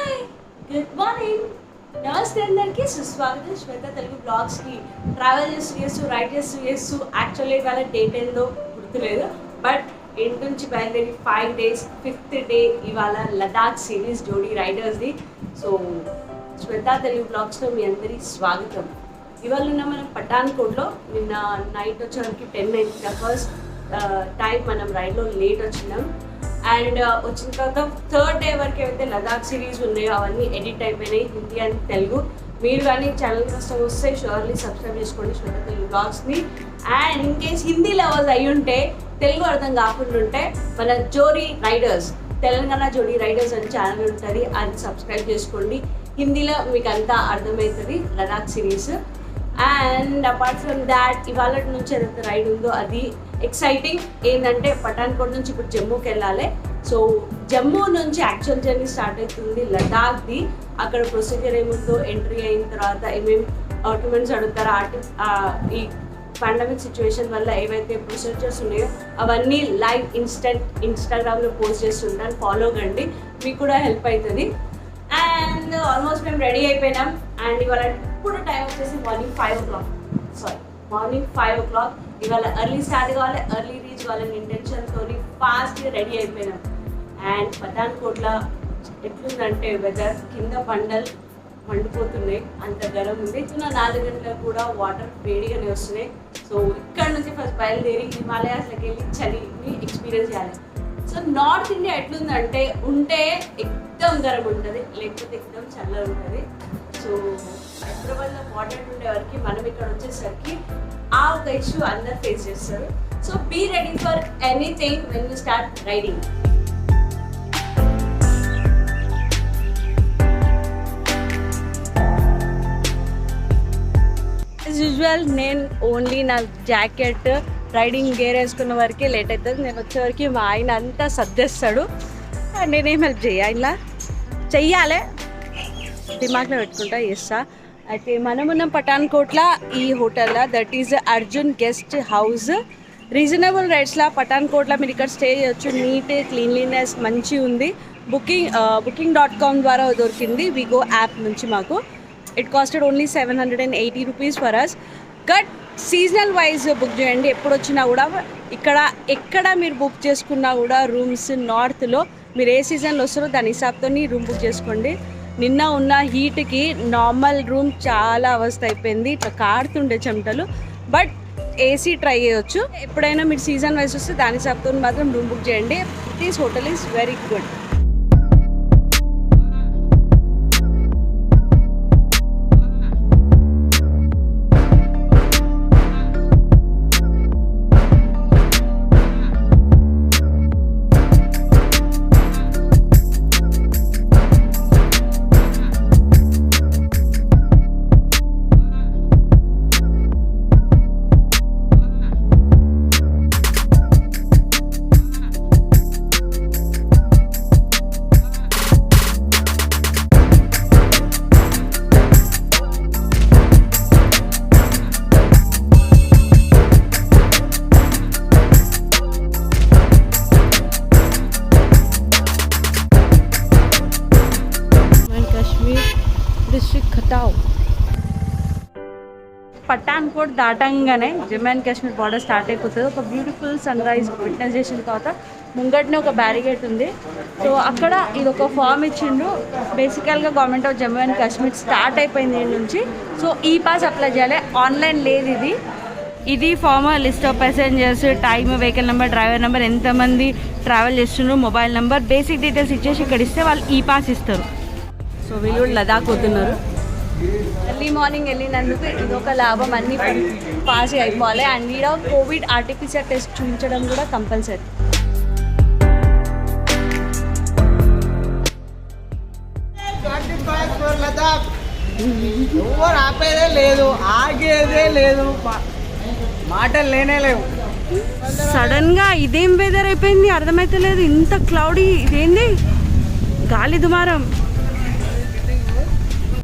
Hi good morning నమస్తే అందరికీ సుస్వాగతం శ్వేత తెలుగు బ్లాగ్స్కి. ట్రావెల్ చేస్తూ రైడ్ చేస్తూ యాక్చువల్లీ ఇవాళ డేట్ ఏందో గుర్తులేదు, బట్ ఇంటి నుంచి బయలుదేరి 5 days 5th డే ఇవాళ లదాఖ్ సిరీస్ జోడీ రైడర్స్ది. సో శ్వేత తెలుగు బ్లాగ్స్లో మీ అందరి స్వాగతం. ఇవాళ ఉన్న మనం పఠాన్కోట్లో నిన్న నైట్ వచ్చేసరికి 10 అయింది. ఫస్ట్ టైం మనం రైడ్లో లేట్ వచ్చినాం. అండ్ వచ్చిన తర్వాత 3rd డే వరకు ఏవైతే లదాఖ్ సిరీస్ ఉన్నాయో అవన్నీ ఎడిట్ అయిపోయినాయి, హిందీ అండ్ తెలుగు. మీరు కానీ ఛానల్ కష్టం వస్తే షూర్లీ సబ్స్క్రైబ్ చేసుకోండి శ్వేత తెలుగు బ్లాగ్స్ని. And in case Hindi lovers అయ్యి ఉంటే, తెలుగు అర్థం కాకుండా ఉంటే మన జోడీ రైడర్స్, తెలంగాణ జోడీ రైడర్స్ అని ఛానల్ ఉంటుంది, అది సబ్స్క్రైబ్ చేసుకోండి. హిందీలో మీకు అంతా అర్థమవుతుంది Ladakh series. And apart from that ఇవాళ నుంచి ఏదైతే రైడ్ ఉందో అది ఎక్సైటింగ్. ఏంటంటే పఠాన్కోట్ నుంచి ఇప్పుడు జమ్మూకి వెళ్ళాలి. సో జమ్మూ నుంచి యాక్చువల్ జర్నీ స్టార్ట్ అవుతుంది లదాఖ్ది. అక్కడ ప్రొసీజర్ ఏముందో, ఎంట్రీ అయిన తర్వాత ఏమేమి డాక్యుమెంట్స్ అడుగుతారో, ఈ పాండమిక్ సిచ్యువేషన్ వల్ల ఏవైతే ప్రొసీజర్స్ ఉన్నాయో అవన్నీ లైవ్ ఇన్స్టాగ్రామ్లో పోస్ట్ చేస్తుంటాను, ఫాలో కండి, మీకు కూడా హెల్ప్ అవుతుంది. అండ్ ఆల్మోస్ట్ మేము రెడీ అయిపోయినాం. అండ్ ఇవాళ ఇప్పుడు టైం వచ్చేసి మార్నింగ్ 5 o'clock. ఇవాళ ఎర్లీ స్టార్ట్ కావాలి, ఎర్లీ రీచ్ కావాలని ఇంటెన్షన్తో ఫాస్ట్గా రెడీ అయిపోయినాం. అండ్ పఠాన్కోట్లో ఎట్లుందంటే వెదర్, కింద బండలు మండిపోతున్నాయి, అంత గరం ఉంది. 4 గంటలకు కూడా వాటర్ వేడిగానే వస్తున్నాయి. సో ఇక్కడ నుంచి ఫస్ట్ బయలుదేరి హిమాలయాస్లోకి వెళ్ళి చలిని ఎక్స్పీరియన్స్ చేయాలి. సో నార్త్ ఇండియా ఎట్లుందంటే ఉంటే ఎక్దమ్ గరం ఉంటుంది, లేకపోతే ఎక్దమ్ చల్లగా ఉంటుంది. సో హైదరాబాద్లో మోడర్న్ ఉండే వరకు మనం ఇక్కడ వచ్చేసరికి ఆ ఒక ఇష్యూ అందరు ఫేస్ చేస్తారు. So be ready for anything when you start riding. As usual నేను ఓన్లీ నా జాకెట్, రైడింగ్ గేర్ వేసుకున్న వరకే లేట్ అవుతుంది. నేను వచ్చేవరకు మా ఆయన అంతా సర్దేస్తాడు, నేనేం హెల్ప్ ఇలా చెయ్యాలి, దిమాగ్లో పెట్టుకుంటా చేస్తా. అయితే మనమున్న పఠాన్కోట్లో ఈ హోటల్లో, that is Arjun guest house. Reasonable రేట్స్లో పఠాన్కోట్లో మీరు ఇక్కడ స్టే చేయొచ్చు. నీట్, క్లీన్లీనెస్ మంచి ఉంది. booking.com ద్వారా దొరికింది, విగో యాప్ నుంచి మాకు. It costed only 780 rupees for us. But seasonal wise book చేయండి. ఎప్పుడు వచ్చినా కూడా ఎక్కడ మీరు బుక్ చేసుకున్నా కూడా రూమ్స్ నార్త్లో మీరు ఏ సీజన్లో వస్తారో దాని హిసాబ్తో రూమ్ బుక్ చేసుకోండి. నిన్న ఉన్న హీట్కి నార్మల్ రూమ్ చాలా అవస్థ అయిపోయింది, ఇట్లా కారుతుండే చెమటలు. బట్ ఏసీ ట్రై చేయొచ్చు. ఎప్పుడైనా మీరు సీజన్ వైజ్ వస్తే దాని హిసాబ్తో మాత్రం రూమ్ బుక్ చేయండి. This hotel is very good. Pathankot దాటంగానే Jammu and Kashmir border start అయిపోతుంది. ఒక బ్యూటిఫుల్ సన్ రైజ్ విట్నెస్ చేసిన తర్వాత ముంగట్నే ఒక బ్యారిగేట్ ఉంది. సో అక్కడ ఇది ఒక ఫామ్ ఇచ్చిండు. బేసికల్గా government of Jammu and Kashmir start అయిపోయింది దీని నుంచి. సో ఈ పాస్ అప్లై చేయాలి, ఆన్లైన్ లేదు. ఇది form, list of passengers, time, vehicle number, driver number, ఎంతమంది ట్రావెల్ చేస్తున్నారు, మొబైల్ నెంబర్, బేసిక్ డీటెయిల్స్ ఇచ్చేసి ఇక్కడ ఇస్తే వాళ్ళు ఈ పాస్ ఇస్తారు. సో వీళ్ళు లదాఖ్ పోతున్నారు. ఎర్లీ మార్నింగ్ వెళ్ళినందుకు ఇదొక లాభం, అన్నీ పాస్ అయిపోవాలి. అండ్ ఈడ కోవిడ్ ఆర్టిఫిషియల్ టెస్ట్ చూపించడం కూడా కంపల్సరీ. ఎవరు ఆపేదే లేదు, ఆగేదే లేదు, మాటలు లేనే లేవు. సడన్గా ఇదేం వెదర్ అయిపోయింది అర్థమైతే లేదు. ఇంత క్లౌడీ, ఇదేంది గాలి దుమారం.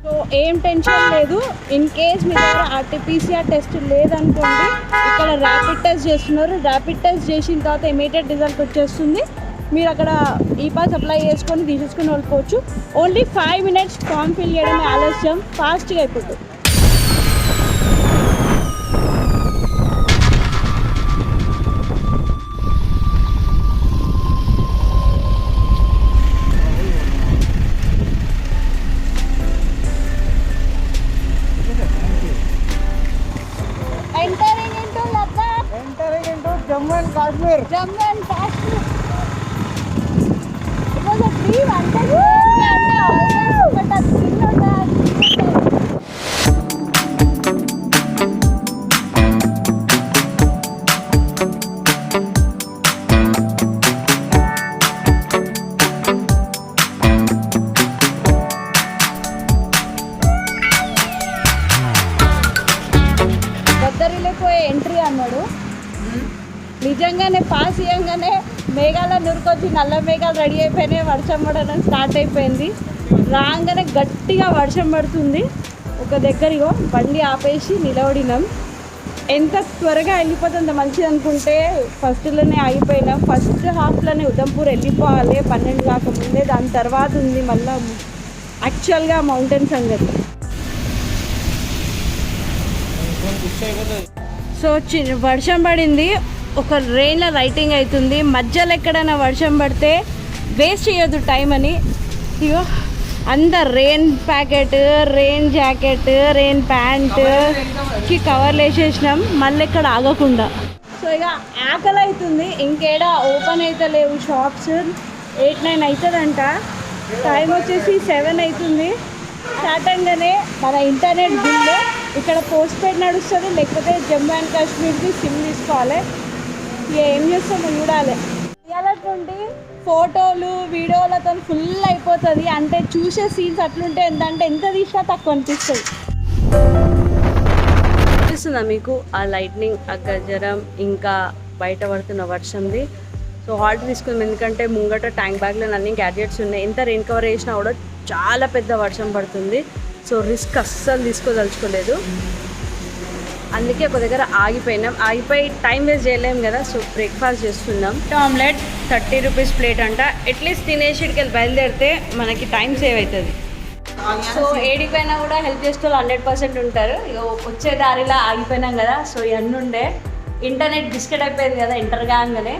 సో ఏం టెన్షన్ లేదు. ఇన్ కేస్ మీ దగ్గర ఆర్టీపీసీఆర్ టెస్ట్ లేదనుకోండి, ఇక్కడ ర్యాపిడ్ టెస్ట్ చేస్తున్నారు. ర్యాపిడ్ టెస్ట్ చేసిన తర్వాత ఇమీడియట్ రిజల్ట్ వచ్చేస్తుంది. మీరు అక్కడ ఈ పాస్ అప్లై చేసుకొని తీసేసుకొని వెళ్ళిపోవచ్చు. ఓన్లీ 5 minutes ఫామ్ ఫిల్ చేయడమే ఆలస్యం, ఫాస్ట్గా అయిపోతుంది. Jammu and Kashmir. Jammu and Kashmir. It was a dream until almost, but a thrill of that. గద్దరిలోపోయే ఎంట్రీ అన్నాడు. నిజంగానే పాస్ ఇవ్వగానే మేఘాల నురుకొచ్చి నల్ల మేఘాలు రెడీ అయిపోయినాయి, వర్షం పడడం స్టార్ట్ అయిపోయింది. రాగానే గట్టిగా వర్షం పడుతుంది. ఒక దగ్గరగా బండి ఆపేసి నిలబడినాం. ఎంత త్వరగా వెళ్ళిపోతుందో మంచిది అనుకుంటే ఫస్ట్లోనే ఆగిపోయినాం. ఫస్ట్ హాఫ్లోనే ఉదంపూర్ వెళ్ళిపోవాలి 12 కాకముందే. దాని తర్వాత ఉంది మళ్ళీ యాక్చువల్గా మౌంటైన్ సంగతి. సో వర్షం పడింది, ఒక రెయిన్లో రైటింగ్ అవుతుంది. మధ్యలో ఎక్కడైనా వర్షం పడితే వేస్ట్ చేయొద్దు టైం అని ఇగో అందరు rain packet, rain jacket, rain ప్యాంట్కి కవర్లు వేసేసినాం మళ్ళీ ఎక్కడ ఆగకుండా. సో ఇక ఆకలి అవుతుంది, ఇంకేడా ఓపెన్ అయితే లేవు షాప్స్. 8-9 అవుతుందంట, టైం వచ్చేసి 7 అవుతుంది. స్టార్ట్ అనగానే మన ఇంటర్నెట్ బిల్ ఇక్కడ పోస్ట్ పెయిడ్ నడుస్తుంది, లేకపోతే జమ్మూ అండ్ కాశ్మీర్కి సిమ్ తీసుకోవాలి. ఇక ఏం చేస్తామో చూడాలి. ఇవాళ నుండి ఫోటోలు వీడియోలతో ఫుల్ అయిపోతుంది. అంటే చూసే సీన్స్ అట్లుంటే ఏంటంటే ఎంత తీసినా తక్కువ అనిపిస్తుంది. అనిపిస్తుందా మీకు ఆ లైట్నింగ్, ఆ గజరం, ఇంకా బయట పడుతున్న వర్షంది? సో హాల్ట్ తీసుకుందాం, ఎందుకంటే ముంగట ట్యాంక్ బ్యాగ్లో అన్ని గ్యాడ్జెట్స్ ఉన్నాయి. ఎంత రెయిన్ కవర్ చేసినా కూడా చాలా పెద్ద వర్షం పడుతుంది. సో రిస్క్ అస్సలు తీసుకోదలుచుకోలేదు, అందుకే ఒక దగ్గర ఆగిపోయినాం. ఆగిపోయి టైం వేస్ట్ చేయలేము కదా. సో బ్రేక్ఫాస్ట్ చేస్తున్నాం. ఆమ్లెట్ 30 రూపీస్ ప్లేట్ అంట. అట్లీస్ట్ తినేసిడికి వెళ్ళి బయలుదేరితే మనకి టైం సేవ్ అవుతుంది. సో ఏడిపోయినా కూడా హెల్ప్ చేసే వాళ్ళు 100% ఉంటారు. ఇక వచ్చే దారిలో ఆగిపోయినాం కదా. సో ఇవన్నీ ఉండే ఇంటర్నెట్ బిస్కెట్ అయిపోయింది కదా ఎంటర్ కాగానే.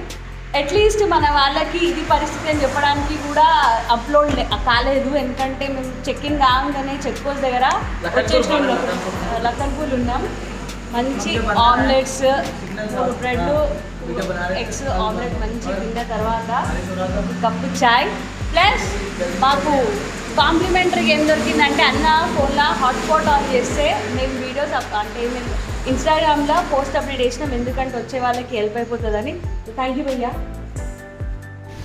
అట్లీస్ట్ మన వాళ్ళకి ఇది పరిస్థితి అని చెప్పడానికి కూడా అప్లోడ్ కాలేదు, ఎందుకంటే మేము చెక్-ఇన్ కాగానే చెక్ పోస్ట్ దగ్గర వచ్చేసినాం. లక్కన్పూర్ ఉన్నాం. మంచి ఆమ్లెట్స్, బ్రెడ్, ఎగ్స్ ఆమ్లెట్ మంచి తిన్న తర్వాత కప్పు చాయ్ ప్లస్ మాకు కాంప్లిమెంటరీగా ఏం దొరికిందంటే అన్న ఫోన్లో హాట్స్పాట్ ఆన్ చేస్తే మేము వీడియోస్ అంటే మేము ఇన్స్టాగ్రామ్లో పోస్ట్ అప్డేట్ చేసినాం, ఎందుకంటే వచ్చే వాళ్ళకి హెల్ప్ అయిపోతుందని. థ్యాంక్ యూ భయ్యా.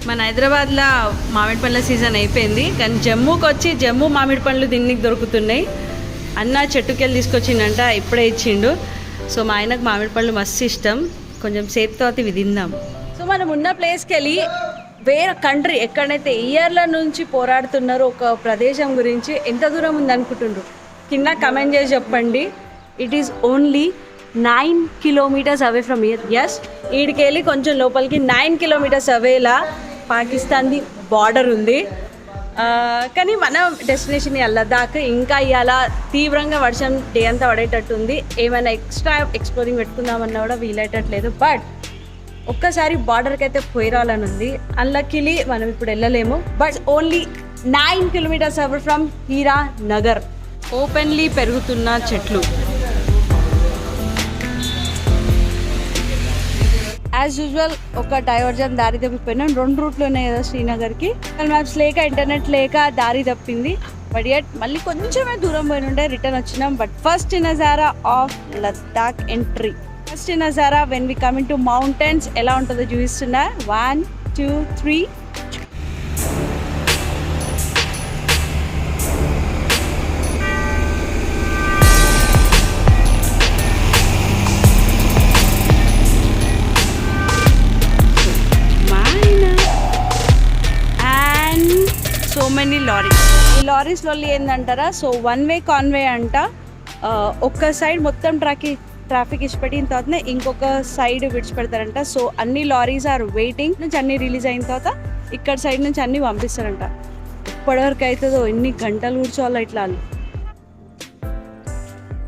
మన హైదరాబాద్లో మామిడి పండ్ల సీజన్ అయిపోయింది, కానీ జమ్మూకి వచ్చి జమ్మూ మామిడి పండ్లు దీనికి దొరుకుతున్నాయి. అన్న చెట్టుకెళ్ళి తీసుకొచ్చిండంట, ఇప్పుడే ఇచ్చిండు. సో మా ఆయనకు మామిడి పళ్ళు మస్తు ఇష్టం, కొంచెం సేపు తర్వాత ఇవి తిందాం. సో మనం ఉన్న ప్లేస్కి వెళ్ళి వేరే కంట్రీ ఎక్కడైతే ఇయర్ల నుంచి పోరాడుతున్నారో ఒక ప్రదేశం గురించి ఎంత దూరం ఉంది అనుకుంటుండ్రు కింద కమెంట్ చేసి చెప్పండి. It is only 9 kilometers away from here. Yes, ఈడికి వెళ్ళి కొంచెం లోపలికి 9 kilometers అవేలా పాకిస్తాన్ది బార్డర్ ఉంది. కానీ మన డెస్టినేషన్ లద్దాఖ్. ఇంకా ఇవాళ తీవ్రంగా వర్షం డే అంతా పడేటట్టుంది. ఏమైనా ఎక్స్ట్రా ఎక్స్ప్లోరింగ్ పెట్టుకుందామన్నా కూడా వీలయ్యేటట్లేదు. బట్ ఒక్కసారి బార్డర్కి అయితే పోయి రావాలని ఉంది. అన్లక్కీలీ మనం ఇప్పుడు వెళ్ళలేము. But only 9 kilometers away from Hira Nagar. Openly పెరుగుతున్న చెట్లు. యాజ్ యూజువల్ ఒక డైవర్జన్ దారి తప్పిపోయినాం. 2 రూట్లు ఉన్నాయి కదా శ్రీనగర్కి. మ్యాప్స్ లేక ఇంటర్నెట్ లేక దారి తప్పింది. బట్ యట్ మళ్ళీ కొంచెమే దూరం పోయి ఉండే రిటర్న్ వచ్చినాం. బట్ ఫస్ట్ నజారా ఆఫ్ లద్దాఖ్ ఎంట్రీ. ఫస్ట్ నజారా when we coming to mountains ఎలా ఉంటుందో చూపిస్తున్నా. 1 2 3. So many lorries. ఈ లారీస్లో ఏందంటారా, సో 1 way కాన్వే అంట. ఒక్క సైడ్ మొత్తం ట్రాఫిక్ ఇచ్చిపెట్టిన తర్వాత ఇంకొక సైడ్ విడిచిపెడతారంట. సో అన్ని లారీస్ ఆర్ వెయిటింగ్ నుంచి అన్ని రిలీజ్ అయిన తర్వాత ఇక్కడ సైడ్ నుంచి అన్నీ పంపిస్తారంట. ఇప్పటివరకు అవుతుందో ఎన్ని గంటలు కూర్చోవాలో ఇట్లా.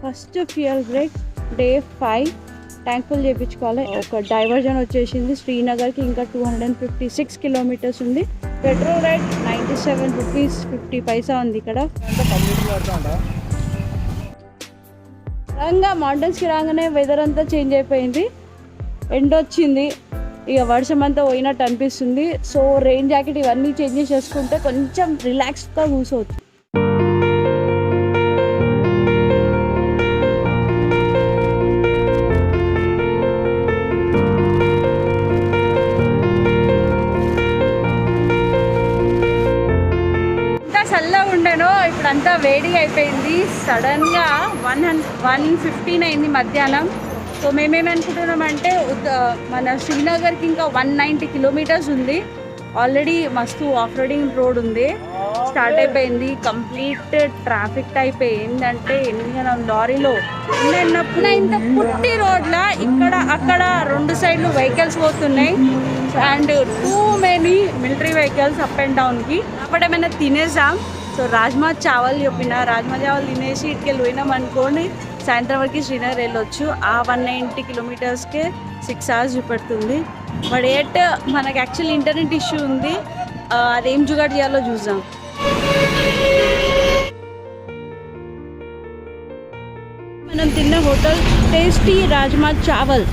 First fuel break day 5 tank full చేయించుకోవాలి. ఒక డైవర్జన్ వచ్చేసింది శ్రీనగర్కి, ఇంకా 256 కిలోమీటర్స్ ఉంది. పెట్రోల్ రేట్ 97 రూపీస్ 50 పైసా ఉంది ఇక్కడ. రంగా మౌంటైన్స్కి రాగానే వెదర్ అంతా చేంజ్ అయిపోయింది, ఎండ వచ్చింది, ఇక వర్షం అంతా పోయినట్టు అనిపిస్తుంది. సో రెయిన్ జాకెట్ ఇవన్నీ చేంజ్ చేసుకుంటే కొంచెం రిలాక్స్గా కూర్చోవచ్చు. ఇప్పుడు అంతా వేడిగా అయిపోయింది. సడన్గా 1:15 అయింది మధ్యాహ్నం. సో మేమేమనుకుంటున్నామంటే మన శ్రీనగర్కి ఇంకా 190 కిలోమీటర్స్ ఉంది. ఆల్రెడీ మస్తు ఆఫ్ రోడింగ్ రోడ్ ఉంది, స్టార్ట్ అయిపోయింది. కంప్లీట్ ట్రాఫిక్ టైప్ ఏంటంటే లారీలో ఇంత పుట్టి రోడ్ల ఇక్కడ అక్కడ 2 సైడ్లు వెహికల్స్ పోతున్నాయి. And too many military vehicles up and డౌన్కి. అప్పుడేమైనా తినేసాం. సో రాజ్మా చావల్ చెప్పిన, రాజ్మా చావల్ తినేసి ఇటుకెళ్ళి పోయినాం అనుకోండి, సాయంత్రం వరకు శ్రీనగర్ వెళ్ళొచ్చు. ఆ 190 కిలోమీటర్స్కే 6 hours చూపెడుతుంది. బట్ ఎట్ మనకి యాక్చువల్ ఇంటర్నెట్ ఇష్యూ ఉంది, అదేం జుగాడు చేయాలో చూద్దాం. మనం తిన్న హోటల్ టేస్టీ రాజ్మా చావల్.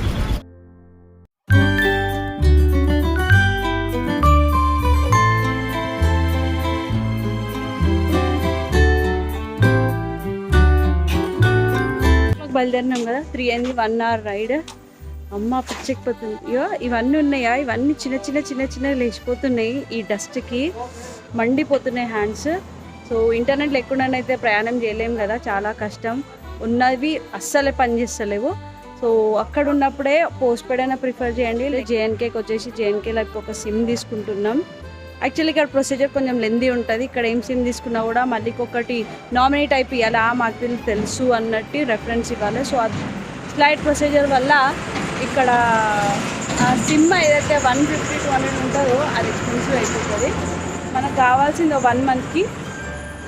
బయలుదేరినాం కదా, 3 అయింది, 1 hour రైడ్. అమ్మ పిచ్చెక్కిపోతుంది. ఇయో ఇవన్నీ ఉన్నాయా, ఇవన్నీ చిన్న లేచిపోతున్నాయి. ఈ డస్ట్కి మండిపోతున్నాయి హ్యాండ్స్. సో ఇంటర్నెట్ లేకుండానైతే ప్రయాణం చేయలేము కదా, చాలా కష్టం. ఉన్నవి అస్సలే పనిచేస్తలేవు. సో అక్కడ ఉన్నప్పుడే పోస్ట్ పెయిడ్ అయినా ప్రిఫర్ చేయండి. జేఎన్కేకి వచ్చేసి జేఎన్కేలో ఒక సిమ్ తీసుకుంటున్నాం. యాక్చువల్లీ ఇక్కడ ప్రొసీజర్ కొంచెం లెందీ ఉంటుంది. ఇక్కడ ఏం సిమ్ తీసుకున్నా కూడా మళ్ళీ ఒకటి నామినేట్ అయిపోయాలి, మాకు తెలుసు అన్నట్టు రెఫరెన్స్ ఇవ్వాలి. సో అది స్లైడ్ ప్రొసీజర్ వల్ల ఇక్కడ సిమ్ ఏదైతే 150-200 ఉంటుందో అది ఎక్స్పెన్సివ్ అయిపోతుంది. మనకు కావాల్సింది 1 monthకి.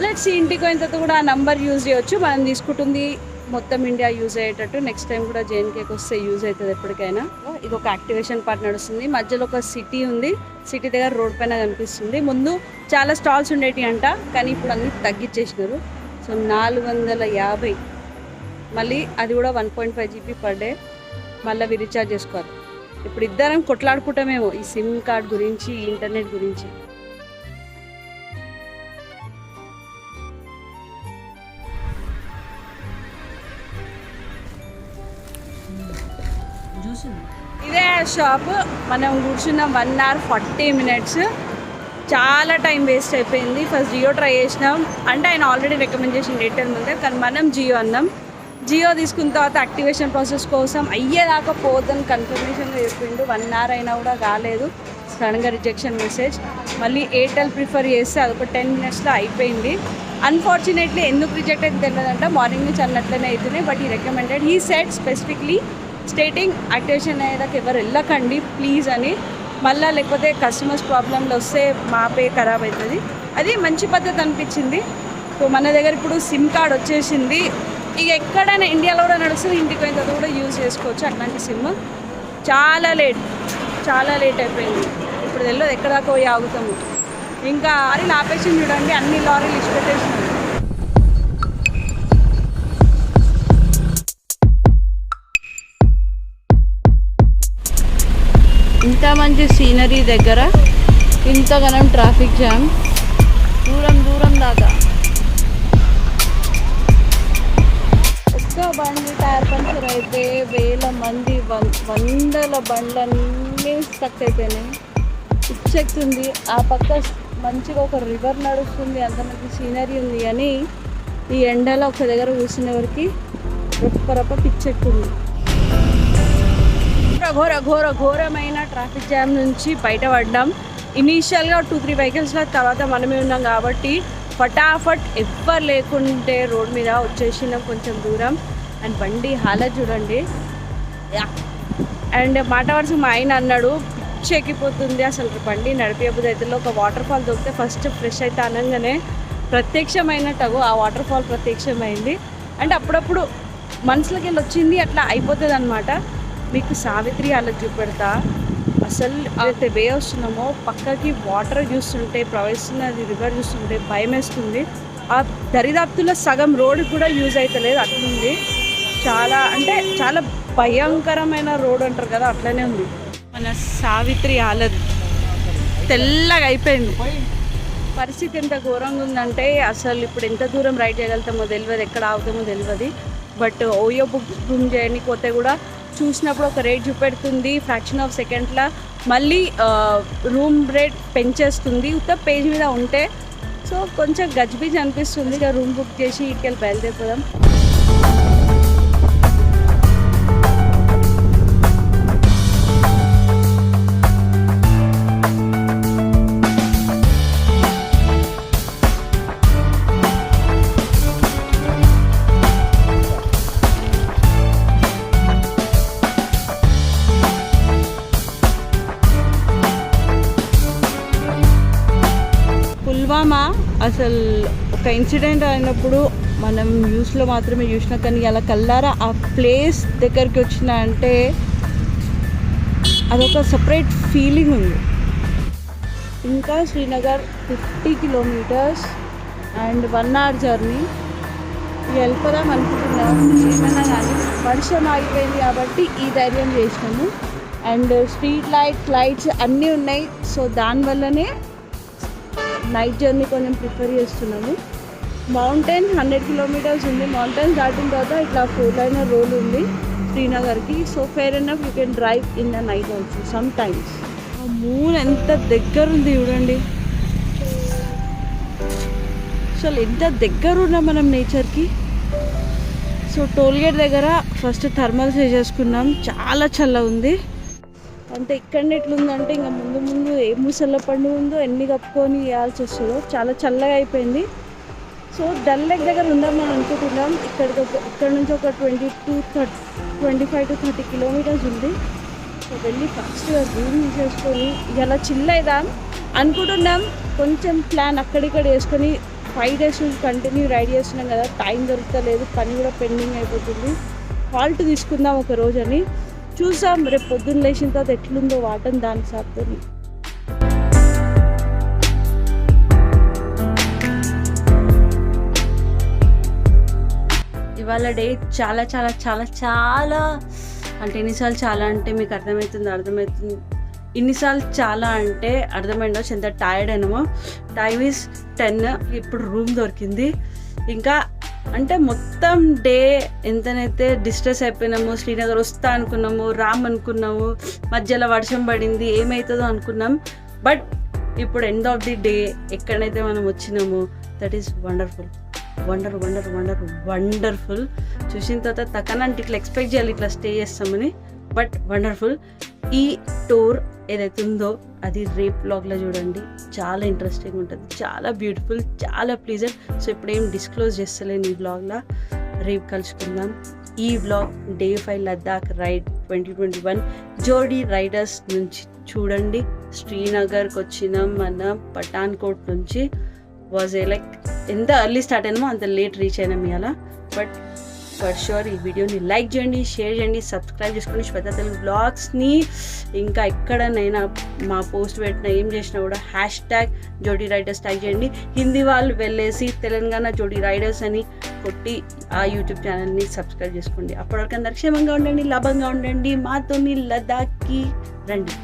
లెట్స్ ఇంటికి పోయిన తర్వాత కూడా ఆ నంబర్ యూజ్ చేయొచ్చు. మనం తీసుకుంటుంది మొత్తం ఇండియా యూజ్ అయ్యేటట్టు. నెక్స్ట్ టైం కూడా జేఎన్కేకి వస్తే యూజ్ అవుతుంది ఎప్పటికైనా. ఇది ఒక యాక్టివేషన్ పార్ట్ నడుస్తుంది. మధ్యలో ఒక సిటీ ఉంది, సిటీ దగ్గర రోడ్ పైన కనిపిస్తుంది. ముందు చాలా స్టాల్స్ ఉండేవి అంట, కానీ ఇప్పుడు అన్నీ తగ్గించేసినారు. సో 450, మళ్ళీ అది కూడా 1.5 GB పర్ డే. మళ్ళీ అవి రీఛార్జ్ చేసుకోవాలి. ఇప్పుడు ఇద్దరం కొట్లాడుకుంటామేమో ఈ సిమ్ కార్డ్ గురించి, ఇంటర్నెట్ గురించి. ఇదే షాప్. మనం కూర్చున్నాం 1 hour 40 minutes. చాలా టైం వేస్ట్ అయిపోయింది. ఫస్ట్ జియో ట్రై చేసినాం, అంటే ఆయన ఆల్రెడీ రికమెండ్ చేసిన ఎయిర్టెల్ ముందే, కానీ మనం జియో అన్నాం. జియో తీసుకున్న తర్వాత యాక్టివేషన్ ప్రాసెస్ కోసం అయ్యేదాకా పోదని కన్ఫర్మేషన్గా చెప్పిండు. 1 hour అయినా కూడా కాలేదు. సడన్గా రిజెక్షన్ మెసేజ్. మళ్ళీ ఎయిర్టెల్ ప్రిఫర్ చేస్తే అదొక 10 minutesలో అయిపోయింది. అన్ఫార్చునేట్లీ ఎందుకు రిజెక్ట్ అయితే తెలియదంట, మార్నింగ్ నుంచి అన్నట్లనే అవుతున్నాయి. బట్ ఈ రికమెండెడ్, ఈ సెట్ స్పెసిఫిక్లీ స్టేటింగ్ యాక్టివేషన్ అయ్యేదాకా ఎవరు వెళ్ళకండి ప్లీజ్ అని. మళ్ళీ లేకపోతే కస్టమర్స్ ప్రాబ్లంలు వస్తే మా పే ఖరాబ్ అవుతుంది. అది మంచి పద్ధతి అనిపించింది. సో మన దగ్గర ఇప్పుడు సిమ్ కార్డ్ వచ్చేసింది. ఇక ఎక్కడైనా ఇండియాలో కూడా నడుస్తుంది, ఇంటికి పోయిన తర్వాత కూడా యూజ్ చేసుకోవచ్చు అట్లాంటి సిమ్. చాలా లేట్ అయిపోయింది. ఇప్పుడు తెలియదు ఎక్కడ దాకా పోయి ఆగుతాము. ఇంకా లారీలు ఆపేసింది చూడండి, అన్ని లారీలు ఇచ్చిపెట్టేసినాయి. ఇంత మంచి సీనరీ దగ్గర ఇంతగానం ట్రాఫిక్ జామ్, దూరం దాకా. ఒక్క బండి టైర్ పంచర్ అయితే 1000 మంది 100 బండ్లన్నీ స్టక్ అయిపోయినాయి. పిచ్చెక్కుతుంది. ఆ పక్క మంచిగా ఒక రివర్ నడుస్తుంది, అంత మంచి సీనరీ ఉంది. కానీ ఈ ఎండలో ఒక దగ్గర కూర్చునేవరికి రొప్ప పిచ్చెక్కుంది. ఘోరమైన ట్రాఫిక్ జామ్ నుంచి బయటపడ్డాం. ఇనీషియల్గా 2-3 వెహికల్స్ల తర్వాత మనమే ఉన్నాం కాబట్టి ఫటాఫట్ ఎవ్వరు లేకుంటే రోడ్ మీద వచ్చేసినాం కొంచెం దూరం. అండ్ బండి హాలత్ చూడండి. అండ్ మాట వరుస మా ఆయన అన్నాడు, ఎక్కిపోతుంది. అసలు బండి నడిపేబుద్ధి అయితే ఒక వాటర్ ఫాల్ దొరికితే ఫస్ట్ ఫ్రెష్ అయితే అనగానే ప్రత్యక్షమైనట్టు ఆ వాటర్ ఫాల్ ప్రత్యక్షమైంది. అంటే అప్పుడప్పుడు మనసులోకి వెళ్ళి వచ్చింది అట్లా అయిపోతుంది అనమాట. మీకు సావిత్రి అలా చూపెడతా. అసలు అయితే వే వస్తున్నామో పక్కకి వాటర్ చూస్తుంటే ప్రవహిస్తున్నది రివర్ చూస్తుంటే భయం వేస్తుంది. ఆ దరిదాపులో సగం రోడ్ కూడా యూజ్ అవుతలేదు అట్లుంది. చాలా అంటే చాలా భయంకరమైన రోడ్ అంటారు కదా అట్లనే ఉంది. మన సావిత్రి ఆలది తెల్లగా అయిపోయింది. పరిస్థితి ఎంత ఘోరంగా ఉందంటే అసలు ఇప్పుడు ఎంత దూరం రైడ్ చేయగలుగుతామో తెలియదు, ఎక్కడ ఆగుతామో తెలియదు. బట్ ఓయో బుక్ చేయడానికి పోతే కూడా చూసినప్పుడు ఒక రేట్ చూపెడుతుంది, ఫ్రాక్షన్ ఆఫ్ సెకండ్లా మళ్ళీ రూమ్ రేట్ పెంచేస్తుంది ఉత్త పేజ్ మీద ఉంటే. సో కొంచెం గజిబిజి అనిపిస్తుంది. ఇక రూమ్ బుక్ చేసి ఇటుకెళ్ళి బయలుదేరిపోదాం. పుల్వామా అసలు ఒక ఇన్సిడెంట్ అయినప్పుడు మనం న్యూస్లో మాత్రమే చూసినా, కానీ అలా కల్లారా ఆ ప్లేస్ దగ్గరికి వచ్చిన అంటే అదొక సపరేట్ ఫీలింగ్ ఉంది. ఇంకా Srinagar 50 kilometres and 1 hour journey. వెళ్ళిపోదాం అనుకుంటున్నాం ఏమన్నా కానీ వర్షం ఆగిపోయింది కాబట్టి ఈ ధైర్యం చేసినాము. అండ్ స్ట్రీట్ లైట్స్ అన్నీ ఉన్నాయి. సో దానివల్లనే నైట్ జర్నీ కొంచెం ప్రిఫర్ చేస్తున్నాము. మౌంటైన్ 100 kilometers ఉంది. మౌంటైన్స్ దాటిన తర్వాత ఇట్లా 4-lane రోడ్ ఉంది శ్రీనగర్కి. So fair enough you can drive in the night also sometimes. Moon ఎంత దగ్గర ఉంది చూడండి. అసలు ఎంత దగ్గర ఉన్నాం మనం నేచర్కి. సో టోల్గేట్ దగ్గర ఫస్ట్ థర్మల్స్ వేసేసుకున్నాం. చాలా చల్లగా ఉంది. అంతే ఇక్కడనే ఎట్లుందంటే ఇంకా ముందు ఏ ముసళ్ళ పండుగ ఉందో ఎన్ని కప్పుకొని వేయాల్సి వస్తుందో. చాలా చల్లగా అయిపోయింది. సో డల్ లేక్ దగ్గర ఉందామని అనుకుంటున్నాం. ఇక్కడ నుంచి ఒక 25 to 30 kilometers ఉంది. సో వెళ్ళి ఫాస్ట్గా రూమ్ చేసుకొని ఇలా చిల్ అవుదాం అనుకుంటున్నాం. కొంచెం ప్లాన్ అక్కడిక్కడ వేసుకొని 5 days నుంచి కంటిన్యూ రైడ్ చేస్తున్నాం కదా, టైం దొరకలేదు, పని కూడా పెండింగ్ అయిపోతుంది. హాల్ట్ తీసుకుందాం ఒక రోజు అని. చూసాం రేపు పొద్దున్న లేచిన తర్వాత ఎట్లుందో వాటం దాని సార్తో. ఇవాళ డే చాలా చాలా చాలా చాలా అంటే ఎన్నిసార్లు చాలా అంటే మీకు అర్థమవుతుంది. ఇన్నిసార్లు చాలా అంటే అర్థమైందో ఎంత టైర్డ్ అయినామో. Time is 10. ఇప్పుడు రూమ్ దొరికింది. ఇంకా అంటే మొత్తం డే ఎంతనైతే డిస్ట్రెస్ అయిపోయినాము, శ్రీనగర్ వస్తా అనుకున్నాము, రామ్ అనుకున్నాము, మధ్యలో వర్షం పడింది, ఏమవుతుందో అనుకున్నాం. బట్ ఇప్పుడు ఎండ్ ఆఫ్ ది డే ఎక్కడైతే మనం వచ్చినామో దట్ ఈస్ వండర్ఫుల్. చూసిన తర్వాత తక్కనంటే ఇట్లా ఎక్స్పెక్ట్ చేయాలి ఇట్లా స్టే చేస్తామని, బట్ వండర్ఫుల్. ఈ టూర్ ఏదైతే ఉందో అది రేపు వ్లాగ్లో చూడండి. చాలా ఇంట్రెస్టింగ్ ఉంటుంది, చాలా బ్యూటిఫుల్, చాలా ప్లీజెంట్. సో ఇప్పుడు ఏం డిస్క్లోజ్ చేస్తలేను ఈ వ్లాగ్లో. రేపు కలుసుకుందాం. ఈ వ్లాగ్ Day 5 లద్దాఖ్ రైడ్ 2021 జోడీ రైడర్స్ నుంచి చూడండి. శ్రీనగర్కి వచ్చినాం మన పఠాన్కోట్ నుంచి. వాజ్ లైక్ ఎంత ఎర్లీ స్టార్ట్ అయినామో అంత లేట్ రీచ్ అయినాం ఇవాళ. బట్ ఫర్ షూర్ ఈ వీడియోని లైక్ చేయండి, షేర్ చేయండి, సబ్స్క్రైబ్ చేసుకోండి శ్వేత తెలుగు బ్లాగ్స్ని. ఇంకా ఎక్కడనైనా మా పోస్ట్ పెట్టినా ఏం చేసినా కూడా #జోడీ రైడర్స్ ట్యాగ్ చేయండి. హిందీ వాళ్ళు వెళ్ళేసి తెలంగాణ జోడీ రైడర్స్ అని కొట్టి ఆ యూట్యూబ్ ఛానల్ని సబ్స్క్రైబ్ చేసుకోండి. అప్పటివరకు అందరు క్షేమంగా ఉండండి, లాభంగా ఉండండి. మాతోని లద్దాఖ్కి రండి.